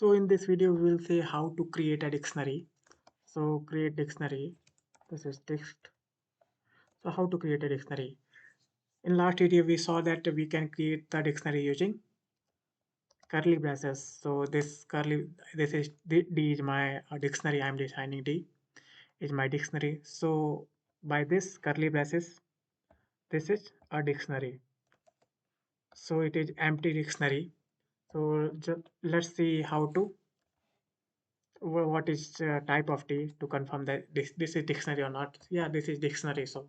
So in this video, we will see how to create a dictionary. So create dictionary. This is text. So how to create a dictionary? In last video, we saw that we can create the dictionary using curly braces. So this is D is my dictionary. I'm designing D is my dictionary. So by this curly braces, this is a dictionary. So it is empty dictionary. So let's see how to what is type of D to confirm that this is dictionary or not. Yeah, this is dictionary. So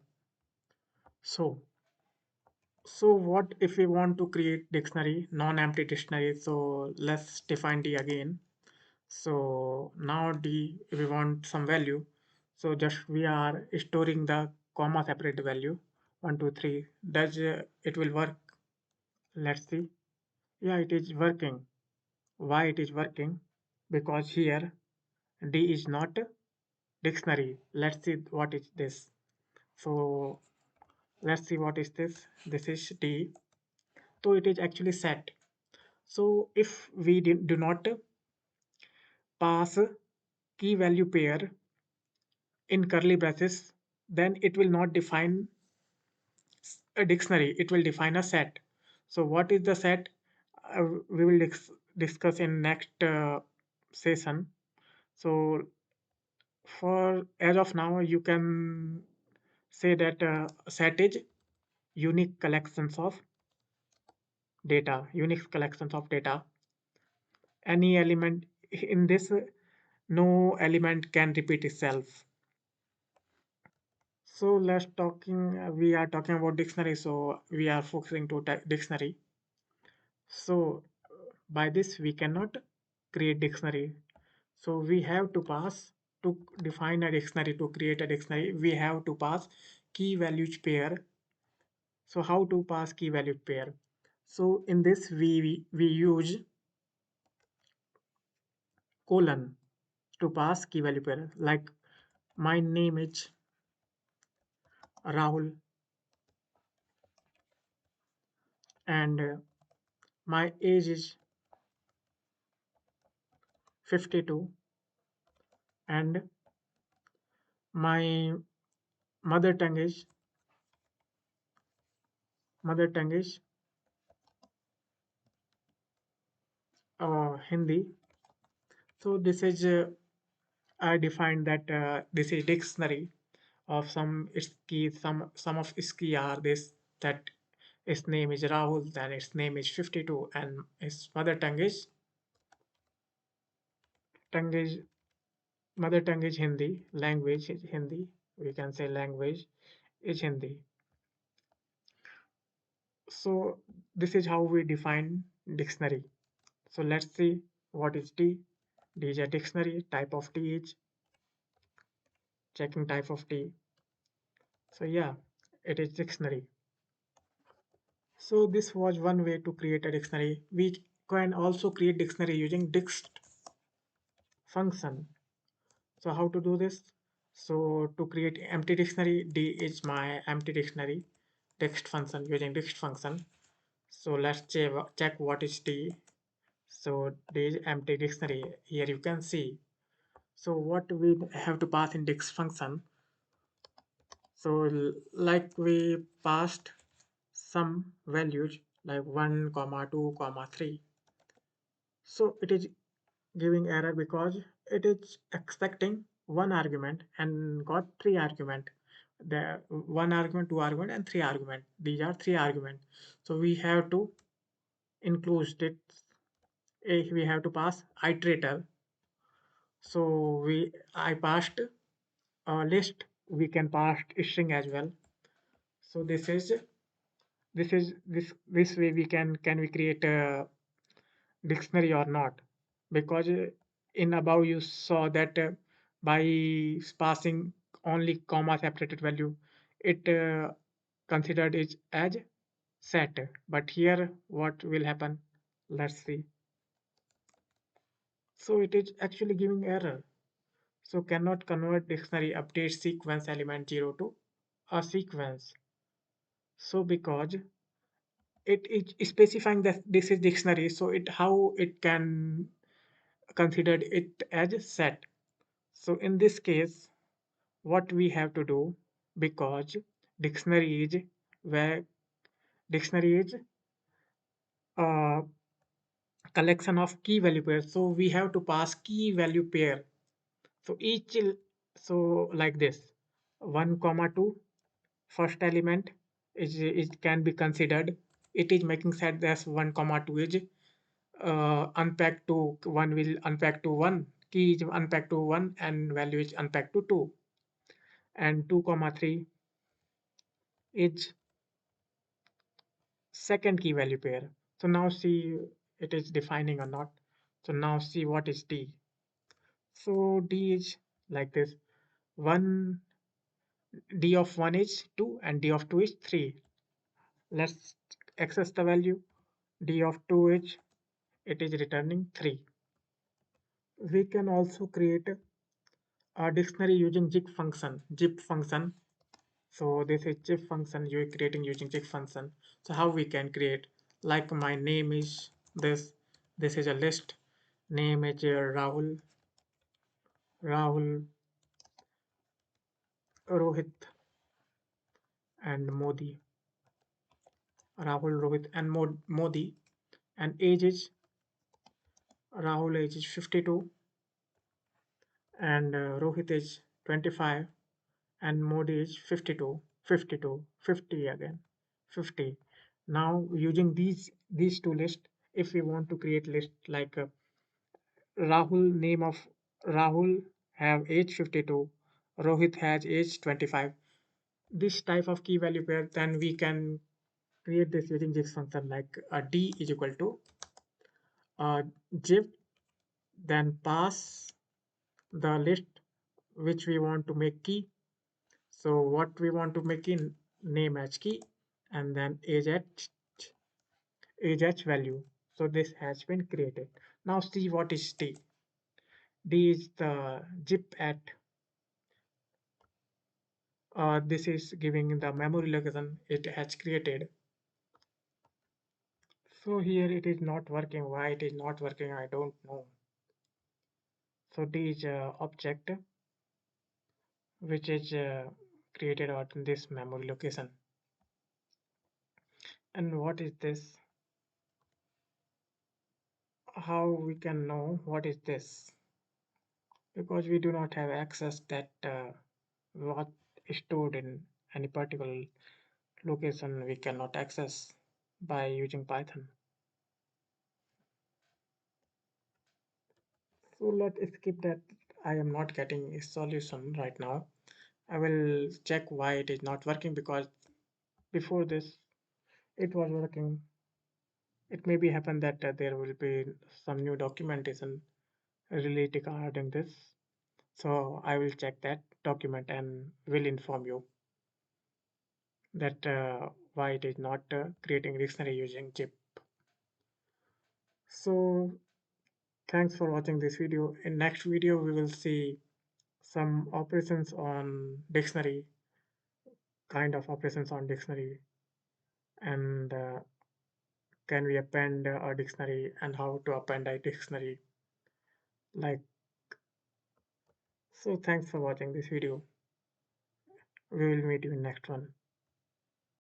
so what if we want to create dictionary, non-empty dictionary? So let's define D again. So now D, if we want some value, so just we are storing the comma separate value 1 2 3. Does it will work? Let's see. Yeah, it is working. Why it is working? Because here D is not dictionary. Let's see what is this. So let's see what is this. This is D. So it is actually set. So if we do not pass key value pair in curly braces, then it will not define a dictionary. It will define a set. So what is the set? We will discuss in next session. So for as of now, you can say that set is unique collections of data, unique collections of data. Any element in this, no element can repeat itself. So let's talking. We are talking about dictionary, so we are focusing to dictionary. So by this we cannot create dictionary. So we have to pass to define a dictionary to create a dictionary. We have to pass key values pair. So how to pass key value pair? So in this we use colon to pass key value pair. Like my name is Rahul and my age is 52 and my mother tongue is mother tongue is Hindi. So this is I defined that this is dictionary of some its keys. Some of its key are this that its name is Rahul, then its name is 52, and its tongue is mother tongue is Hindi, language is Hindi. We can say language is Hindi. So this is how we define dictionary. So let's see what is D. D is a dictionary. Type of D is checking type of D. So yeah, it is dictionary. So this was one way to create a dictionary. We can also create dictionary using dict function. So how to do this? So to create empty dictionary, D is my empty dictionary text function using dict function. So let's check what is D. So D is empty dictionary. Here you can see. So what we have to pass in dict function. So like we passed some values like 1 comma 2 comma 3. So it is giving error because it is expecting one argument and got three argument. The one argument, two argument, and three argument. These are three argument. So we have to include it. We have to pass iterator. So I passed a list. We can pass string as well. So this way we can we create a dictionary or not, because in above you saw that by passing only comma separated value it considered it as set, but here what will happen, let's see. So it is actually giving error. So cannot convert dictionary update sequence element 0 to a sequence. So because it is specifying that this is dictionary, so it how it can considered it as set. So in this case, what we have to do, because dictionary is where dictionary is a collection of key value pairs. So we have to pass key value pair. So so like this, 1 comma 2, first element is it can be considered. It is making set as 1 comma 2 is unpacked to 1 will unpack to 1, key is unpacked to 1 and value is unpacked to 2, and 2 comma 3 is second key value pair. So now see it is defining or not. So now see what is D. So D is like this, 1, D of 1 is 2 and D of 2 is 3. Let's access the value. D of 2 is, it is returning 3. We can also create a dictionary using zip function. So this is zip function you're creating using zip function. So how we can create, like my name is this is a list, name is Rahul, Rohit and Modi, Rahul, Rohit and Modi, and age is Rahul age is 52 and Rohit is 25 and Modi is 52, 52, 50 again, 50. Now using these two lists, if we want to create list like Rahul, name of Rahul have age 52, Rohit has age 25. This type of key value pair, then we can create this using this function like D is equal to zip, then pass the list which we want to make key. So what we want to make in name as key and then age value. So this has been created. Now see what is D. D is the zip at this is giving the memory location it has created. So here it is not working. Why it is not working, I don't know. So D is object which is created out in this memory location. And what is this? How we can know what is this? Because we do not have access that what is stored in any particular location we cannot access by using Python. So let's skip that. I am not getting a solution right now. I will check why it is not working, because before this it was working. It may be happen that there will be some new documentation related regarding this. So I will check that document and will inform you that why it is not creating dictionary using zip. So thanks for watching this video. In next video we will see some operations on dictionary, kind of operations on dictionary, and can we append a dictionary and how to append a dictionary, like. So thanks for watching this video. We will meet you in next one.